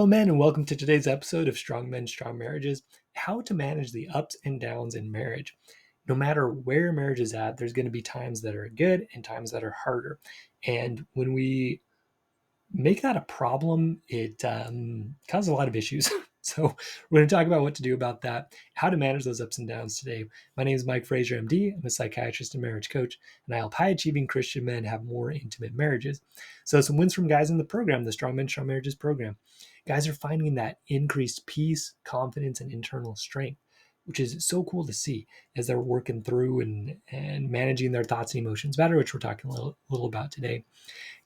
men, and welcome to today's episode of Strong Men, Strong Marriages: how to manage the ups and downs in marriage. No matter where marriage is at, there's going to be times that are good and times that are harder. And when we make that a problem, it causes a lot of issues. So we're going to talk about what to do about that, how to manage those ups and downs today. My name is Mike Frazier, MD. I'm a psychiatrist and marriage coach, and I help high-achieving Christian men have more intimate marriages. So some wins from guys in the program, the Strong Men, Strong Marriages program. Guys are finding that increased peace, confidence, and internal strength, which is so cool to see as they're working through and managing their thoughts and emotions better, which we're talking a little about today.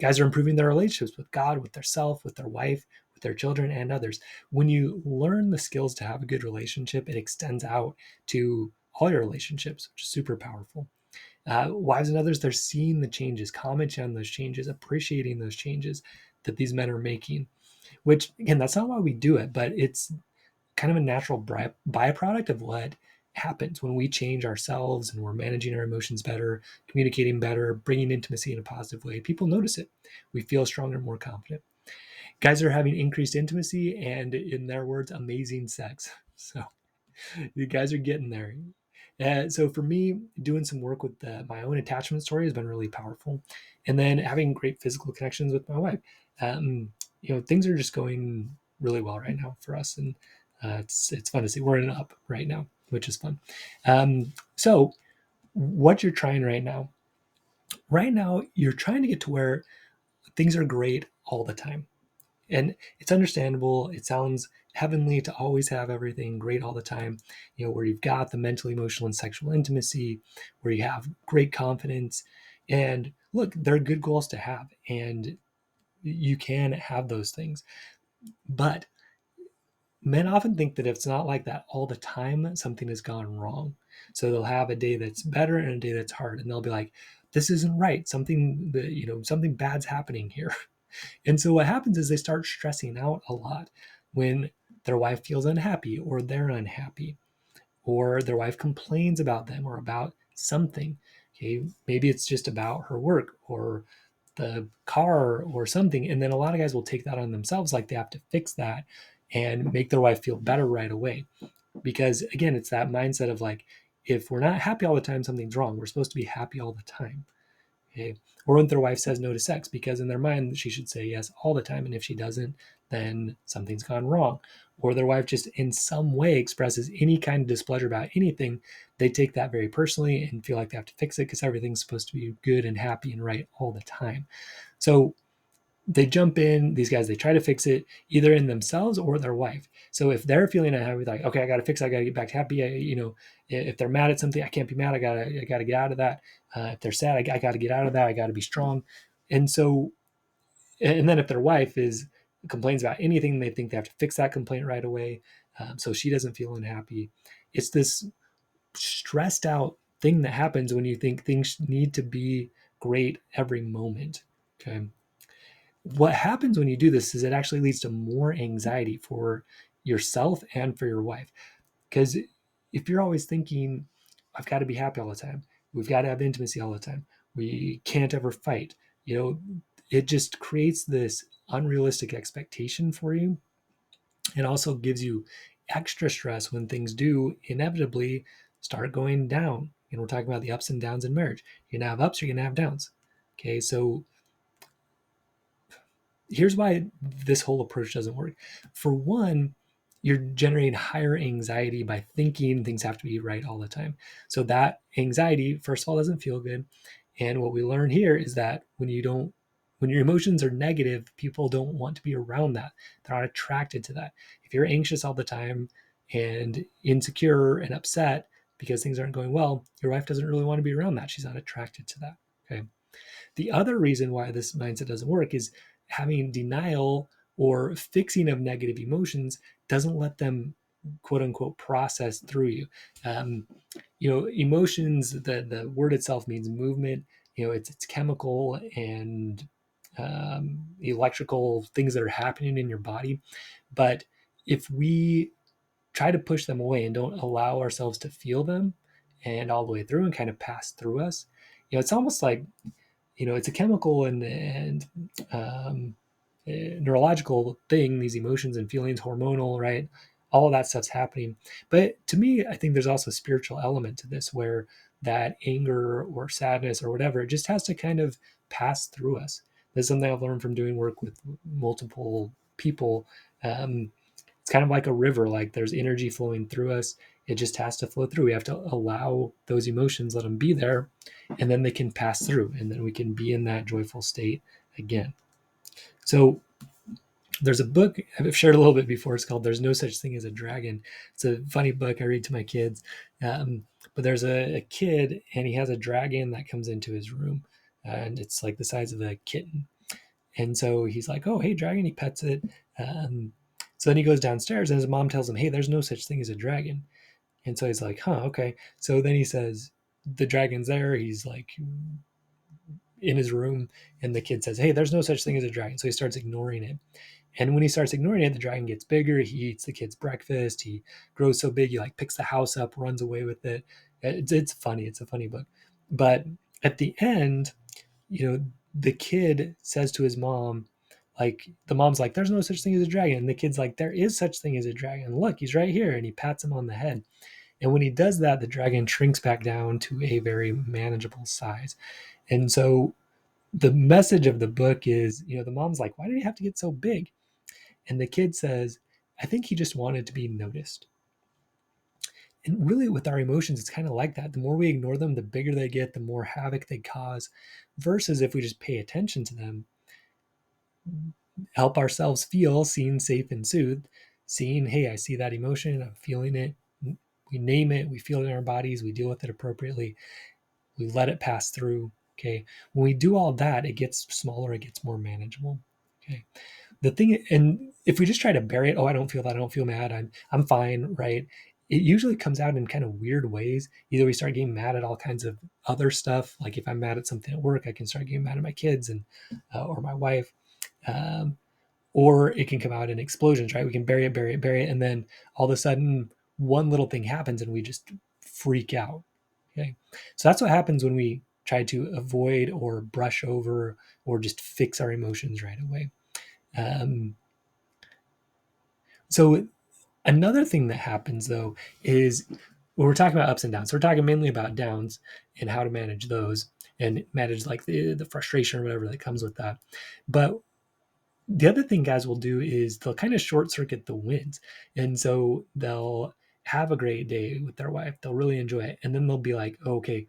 Guys are improving their relationships with God, with their self, with their wife, with their children, and others. When you learn the skills to have a good relationship, it extends out to all your relationships, which is super powerful. Wives and others, they're seeing the changes, commenting on those changes, appreciating those changes that these men are making, which, again, that's not why we do it, but it's kind of a natural byproduct of what happens when we change ourselves and we're managing our emotions better, communicating better, bringing intimacy in a positive way. People notice it. We feel stronger, more confident. Guys are having increased intimacy and, in their words, amazing sex. So you guys are getting there. So for me, doing some work with my own attachment story has been really powerful, and then having great physical connections with my wife. Things are just going really well right now for us, and it's fun to see. We're in an up right now, which is fun. So what you're trying right now, you're trying to get to where things are great all the time. And it's understandable. It sounds heavenly to always have everything great all the time, where you've got the mental, emotional, and sexual intimacy, where you have great confidence. And look, they're good goals to have, and you can have those things. But men often think that if it's not like that all the time, something has gone wrong. So they'll have a day that's better and a day that's hard, and they'll be like, this isn't right. Something bad's happening here. And so what happens is they start stressing out a lot when their wife feels unhappy, or they're unhappy, or their wife complains about them or about something. Okay, maybe it's just about her work or the car or something. And then a lot of guys will take that on themselves, like they have to fix that and make their wife feel better right away. Because again, it's that mindset of like, if we're not happy all the time, something's wrong. We're supposed to be happy all the time. Okay. Or when their wife says no to sex, because in their mind she should say yes all the time, and if she doesn't, then something's gone wrong. Or their wife just in some way expresses any kind of displeasure about anything, they take that very personally and feel like they have to fix it because everything's supposed to be good and happy and right all the time. So they jump in, these guys, they try to fix it either in themselves or their wife. So if they're feeling unhappy, like, okay, I got to fix it, I got to get back to happy. If they're mad at something, I can't be mad. I gotta get out of that. If they're sad, I got to get out of that. I got to be strong. And so, and then if their wife complains about anything, they think they have to fix that complaint right away. So she doesn't feel unhappy. It's this stressed out thing that happens when you think things need to be great every moment. Okay. What happens when you do this is it actually leads to more anxiety for yourself and for your wife. Because if you're always thinking, I've got to be happy all the time, we've got to have intimacy all the time, we can't ever fight, it just creates this unrealistic expectation for you. It also gives you extra stress when things do inevitably start going down. We're talking about the ups and downs in marriage. You're going to have ups, you're going to have downs. Okay, so here's why this whole approach doesn't work. For one, you're generating higher anxiety by thinking things have to be right all the time. So that anxiety, first of all, doesn't feel good. And what we learn here is that when your emotions are negative, people don't want to be around that. They're not attracted to that. If you're anxious all the time and insecure and upset because things aren't going well, your wife doesn't really want to be around that. She's not attracted to that. Okay. The other reason why this mindset doesn't work is having denial or fixing of negative emotions doesn't let them, quote unquote, process through you. Emotions, the word itself means movement. It's chemical and electrical things that are happening in your body. But if we try to push them away and don't allow ourselves to feel them and all the way through and kind of pass through us, it's almost like, it's a chemical and neurological thing, these emotions and feelings, hormonal, right? All of that stuff's happening. But to me, I think there's also a spiritual element to this where that anger or sadness or whatever, it just has to kind of pass through us. That's something I've learned from doing work with multiple people. It's kind of like a river, like there's energy flowing through us. It just has to flow through. We have to allow those emotions, let them be there, and then they can pass through, and then we can be in that joyful state again. So there's a book I've shared a little bit before. It's called "There's No Such Thing as a Dragon." It's a funny book I read to my kids. But there's a kid, and he has a dragon that comes into his room, and it's like the size of a kitten. And so he's like, "Oh, hey, dragon!" He pets it. So then he goes downstairs, and his mom tells him, "Hey, there's no such thing as a dragon." And so he's like, "Huh, okay." So then he says, "The dragon's there." He's like in his room, and the kid says, "Hey, there's no such thing as a dragon." So he starts ignoring it. And when he starts ignoring it, the dragon gets bigger. He eats the kid's breakfast. He grows so big, he like picks the house up, runs away with it. It's funny. It's a funny book. But at the end, the kid says to his mom, like the mom's like, "There's no such thing as a dragon." And the kid's like, "There is such thing as a dragon. Look, he's right here." And he pats him on the head. And when he does that, the dragon shrinks back down to a very manageable size. And so the message of the book is, the mom's like, "Why did he have to get so big?" And the kid says, "I think he just wanted to be noticed." And really, with our emotions, it's kind of like that. The more we ignore them, the bigger they get, the more havoc they cause. Versus if we just pay attention to them, help ourselves feel seen, safe, and soothed, seeing, "Hey, I see that emotion, I'm feeling it." We name it, we feel it in our bodies, we deal with it appropriately, we let it pass through. Okay. When we do all that, it gets smaller, it gets more manageable. Okay. The thing, and if we just try to bury it, "Oh, I don't feel that, I don't feel mad, I'm fine," right? It usually comes out in kind of weird ways. Either we start getting mad at all kinds of other stuff, like if I'm mad at something at work, I can start getting mad at my kids and or my wife, um, or it can come out in explosions, right? We can bury it, bury it, bury it, and then all of a sudden one little thing happens and we just freak out. Okay, so that's what happens when we try to avoid or brush over or just fix our emotions right away. Um, so another thing that happens though is when we're talking about ups and downs, so we're talking mainly about downs and how to manage those and manage like the frustration or whatever that comes with that. But the other thing guys will do is they'll kind of short circuit the wins. And so they'll have a great day with their wife. They'll really enjoy it. And then they'll be like, "Oh, okay,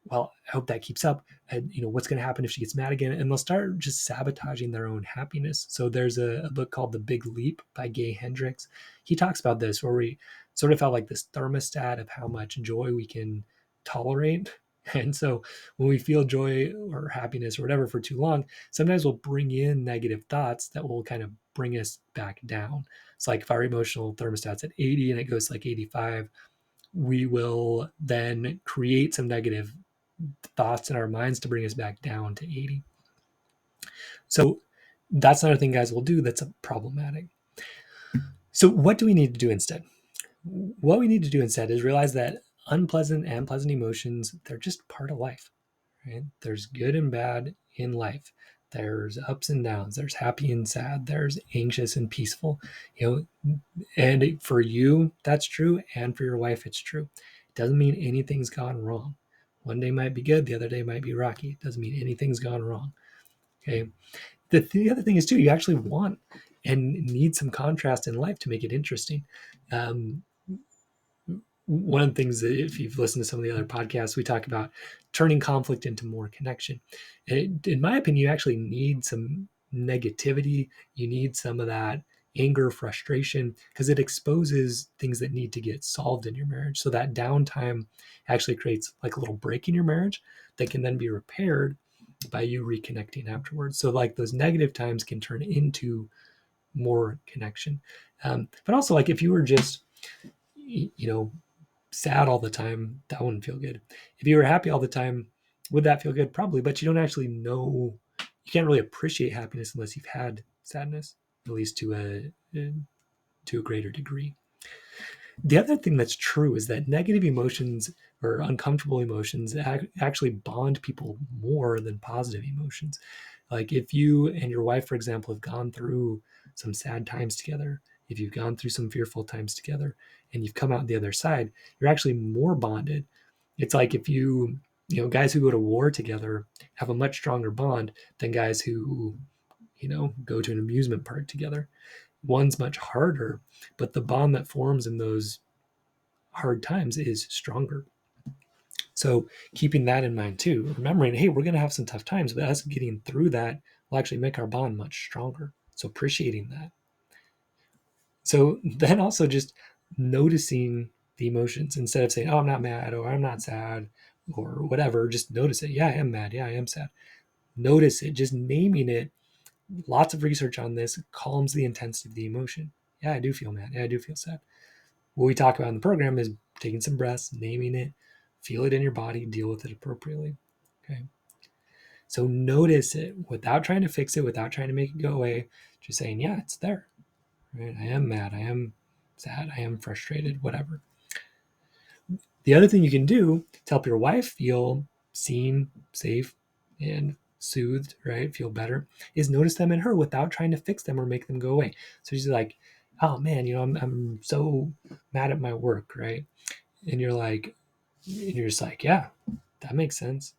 well, I hope that keeps up. And what's going to happen if she gets mad again?" And they'll start just sabotaging their own happiness. So there's a book called The Big Leap by Gay Hendricks. He talks about this where we sort of have like this thermostat of how much joy we can tolerate. And so when we feel joy or happiness or whatever for too long, sometimes we'll bring in negative thoughts that will kind of bring us back down. It's like if our emotional thermostat's at 80 and it goes to like 85, we will then create some negative thoughts in our minds to bring us back down to 80. So that's another thing guys will do that's problematic. So what do we need to do instead? What we need to do instead is realize that unpleasant and pleasant emotions, they're just part of life, right? There's good and bad in life. There's ups and downs. There's happy and sad. There's anxious and peaceful. And for you, that's true. And for your wife, it's true. It doesn't mean anything's gone wrong. One day might be good. The other day might be rocky. It doesn't mean anything's gone wrong. Okay. The other thing is too, you actually want and need some contrast in life to make it interesting. Um, One of the things that if you've listened to some of the other podcasts, we talk about turning conflict into more connection. In my opinion, you actually need some negativity. You need some of that anger, frustration, because it exposes things that need to get solved in your marriage. So that downtime actually creates like a little break in your marriage that can then be repaired by you reconnecting afterwards. So like those negative times can turn into more connection. But also like if you were just, sad all the time, that wouldn't feel good. If you were happy all the time, would that feel good? Probably, but you don't actually know. You can't really appreciate happiness unless you've had sadness, at least to a greater degree. The other thing that's true is that negative emotions or uncomfortable emotions actually bond people more than positive emotions. Like if you and your wife, for example, have gone through some sad times together, if you've gone through some fearful times together and you've come out the other side, you're actually more bonded. It's like if guys who go to war together have a much stronger bond than guys who, go to an amusement park together. One's much harder, but the bond that forms in those hard times is stronger. So keeping that in mind too, remembering, hey, we're going to have some tough times, but us getting through that will actually make our bond much stronger. So appreciating that. So then also just noticing the emotions instead of saying, oh, I'm not mad or I'm not sad or whatever. Just notice it. Yeah, I am mad. Yeah, I am sad. Notice it. Just naming it. Lots of research on this calms the intensity of the emotion. Yeah, I do feel mad. Yeah, I do feel sad. What we talk about in the program is taking some breaths, naming it, feel it in your body, deal with it appropriately. Okay. So notice it without trying to fix it, without trying to make it go away, just saying, yeah, it's there. Right? I am mad. I am sad. I am frustrated, whatever. The other thing you can do to help your wife feel seen, safe, and soothed, right? Feel better, is notice them in her without trying to fix them or make them go away. So she's like, oh man, I'm so mad at my work, right? And you're just like, yeah, that makes sense.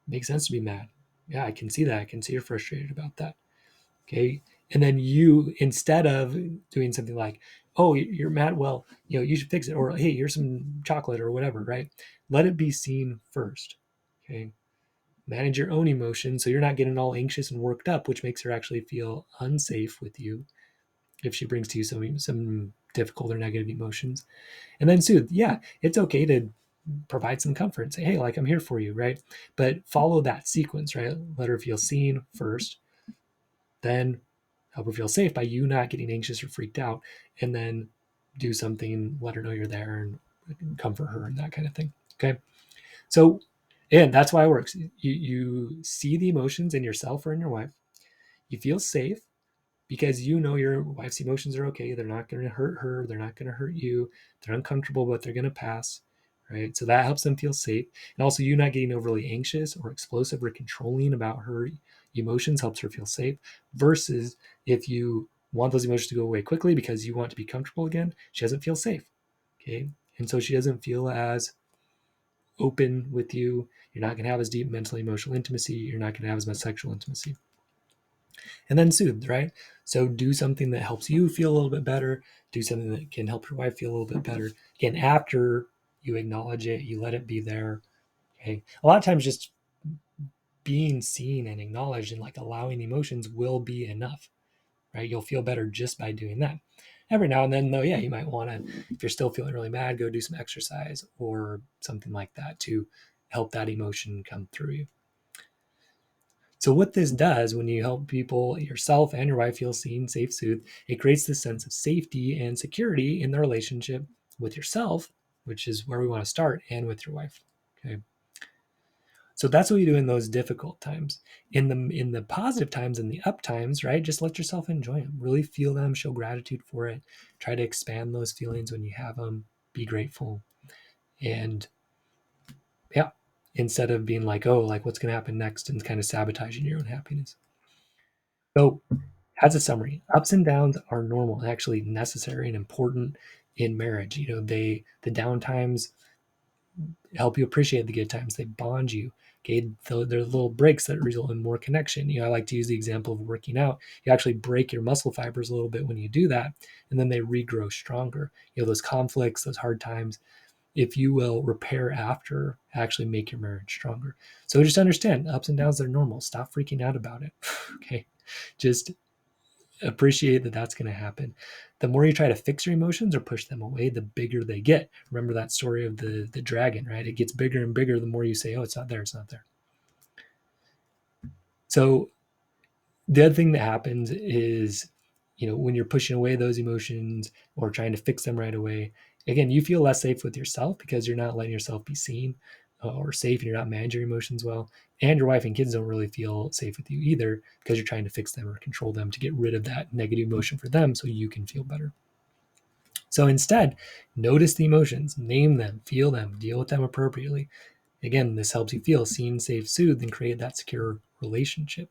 Makes sense to be mad. Yeah, I can see that. I can see you're frustrated about that. Okay. And then you, instead of doing something like, oh, you're mad, well, you should fix it, or hey, here's some chocolate or whatever, right? Let it be seen first. Okay. Manage your own emotions so you're not getting all anxious and worked up, which makes her actually feel unsafe with you if she brings to you some difficult or negative emotions. And then soothe. Yeah, it's okay to provide some comfort. Say, hey, like I'm here for you, right? But follow that sequence, right? Let her feel seen first, then help her feel safe by you not getting anxious or freaked out, and then do something, let her know you're there and comfort her and that kind of thing. Okay. So, and that's why it works. You see the emotions in yourself or in your wife. You feel safe because you know your wife's emotions are okay. They're not going to hurt her. They're not going to hurt you. They're uncomfortable, but they're going to pass. Right. So that helps them feel safe. And also, you not getting overly anxious or explosive or controlling about her emotions helps her feel safe. Versus if you want those emotions to go away quickly because you want to be comfortable again, she doesn't feel safe. Okay. And so she doesn't feel as open with you. You're not going to have as deep mental, emotional intimacy. You're not going to have as much sexual intimacy. And then soothe, right? So do something that helps you feel a little bit better. Do something that can help your wife feel a little bit better. Again, after you acknowledge it, you let it be there. Okay. A lot of times just being seen and acknowledged and like allowing emotions will be enough, right? You'll feel better just by doing that. Every now and then, though, yeah, you might want to, if you're still feeling really mad, go do some exercise or something like that to help that emotion come through you. So what this does when you help people, yourself and your wife, feel seen, safe, soothed, it creates this sense of safety and security in the relationship with yourself, which is where we want to start, and with your wife. Okay. So that's what you do in those difficult times. In the positive times and the up times, right? Just let yourself enjoy them. Really feel them, show gratitude for it. Try to expand those feelings when you have them. Be grateful. And yeah, instead of being like, oh, like what's going to happen next and kind of sabotaging your own happiness. So as a summary, ups and downs are normal and actually necessary and important in marriage. The down times help you appreciate the good times. They bond you. Okay, they're little breaks that result in more connection. I like to use the example of working out. You actually break your muscle fibers a little bit when you do that, and then they regrow stronger. Those conflicts, those hard times, if you will repair after, actually make your marriage stronger. So just understand ups and downs are normal. Stop freaking out about it. Okay, just appreciate that that's going to happen. The more you try to fix your emotions or push them away, the bigger they get. Remember that story of the dragon, right? It gets bigger and bigger the more you say, oh, it's not there, it's not there. So the other thing that happens is, when you're pushing away those emotions or trying to fix them right away, again, you feel less safe with yourself because you're not letting yourself be seen or safe, and you're not managing your emotions well. And your wife and kids don't really feel safe with you either because you're trying to fix them or control them to get rid of that negative emotion for them so you can feel better. So instead, notice the emotions, name them, feel them, deal with them appropriately. Again, this helps you feel seen, safe, soothed, and create that secure relationship.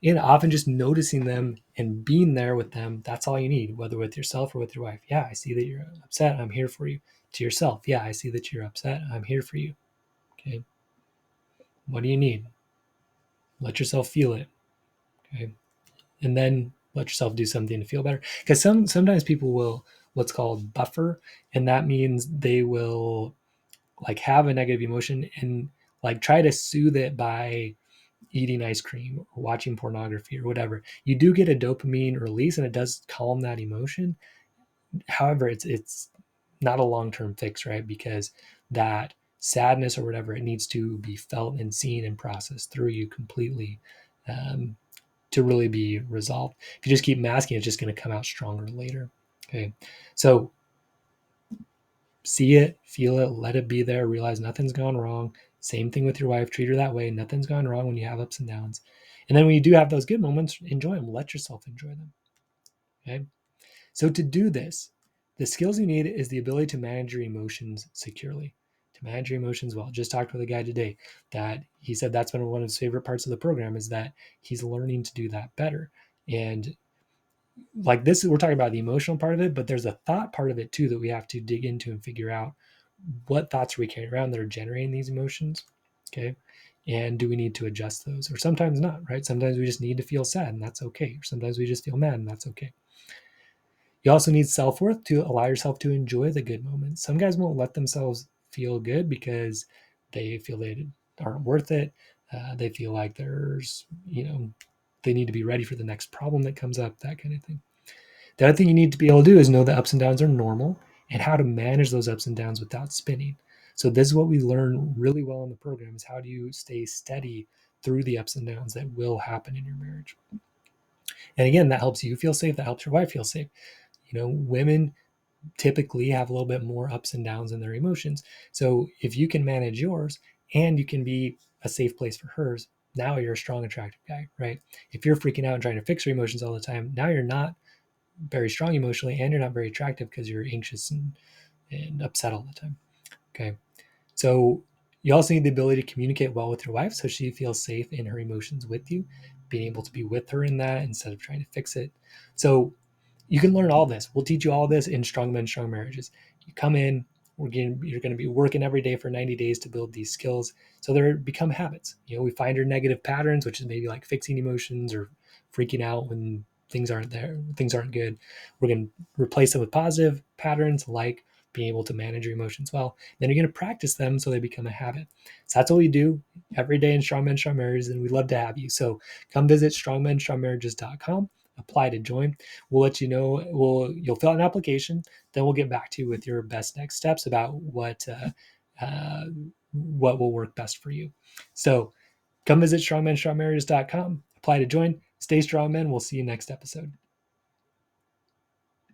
And often just noticing them and being there with them, that's all you need, whether with yourself or with your wife. Yeah, I see that you're upset. I'm here for you. To yourself, yeah, I see that you're upset. I'm here for you. Okay. What do you need? Let yourself feel it. Okay. And then let yourself do something to feel better. Because sometimes people will what's called buffer, and that means they will like have a negative emotion and like try to soothe it by eating ice cream or watching pornography or whatever. You do get a dopamine release and it does calm that emotion. However, it's not a long-term fix, right? Because that sadness or whatever, it needs to be felt and seen and processed through you completely, um, to really be resolved. If you just keep masking, it's just going to come out stronger later. Okay. So see it, feel it, let it be there, realize nothing's gone wrong. Same thing with your wife, treat her that way. Nothing's gone wrong when you have ups and downs. And then when you do have those good moments, enjoy them. Let yourself enjoy them. Okay. So to do this, the skills you need is the ability to manage your emotions securely, to manage your emotions well. Just talked with a guy today that he said that's been one of his favorite parts of the program is that he's learning to do that better. And like this, we're talking about the emotional part of it, but there's a thought part of it too that we have to dig into and figure out what thoughts are we carrying around that are generating these emotions. Okay. And do we need to adjust those? Or sometimes not, right? Sometimes we just need to feel sad and that's okay. Or sometimes we just feel mad and that's okay. You also need self worth to allow yourself to enjoy the good moments. Some guys won't let themselves feel good because they feel they aren't worth it. They feel like they need to be ready for the next problem that comes up, that kind of thing. The other thing you need to be able to do is know that ups and downs are normal and how to manage those ups and downs without spinning. So this is what we learn really well in the program is how do you stay steady through the ups and downs that will happen in your marriage. And again, that helps you feel safe, that helps your wife feel safe. Women typically have a little bit more ups and downs in their emotions. So if you can manage yours and you can be a safe place for hers, now you're a strong, attractive guy, right? If you're freaking out and trying to fix your emotions all the time, now you're not very strong emotionally and you're not very attractive because you're anxious and upset all the time. Okay. So you also need the ability to communicate well with your wife so she feels safe in her emotions with you, being able to be with her in that instead of trying to fix it. So you can learn all this. We'll teach you all this in Strong Men, Strong Marriages. You come in, you're going to be working every day for 90 days to build these skills. So they become habits. We find your negative patterns, which is maybe like fixing emotions or freaking out when things aren't good. We're going to replace them with positive patterns like being able to manage your emotions well. Then you're going to practice them so they become a habit. So that's what we do every day in Strong Men, Strong Marriages, and we'd love to have you. So come visit strongmenstrongmarriages.com, apply to join. We'll let you know. You'll fill out an application. Then we'll get back to you with your best next steps about what will work best for you. So come visit strongmenstrongmarriages.com, apply to join. Stay strong, men. We'll see you next episode.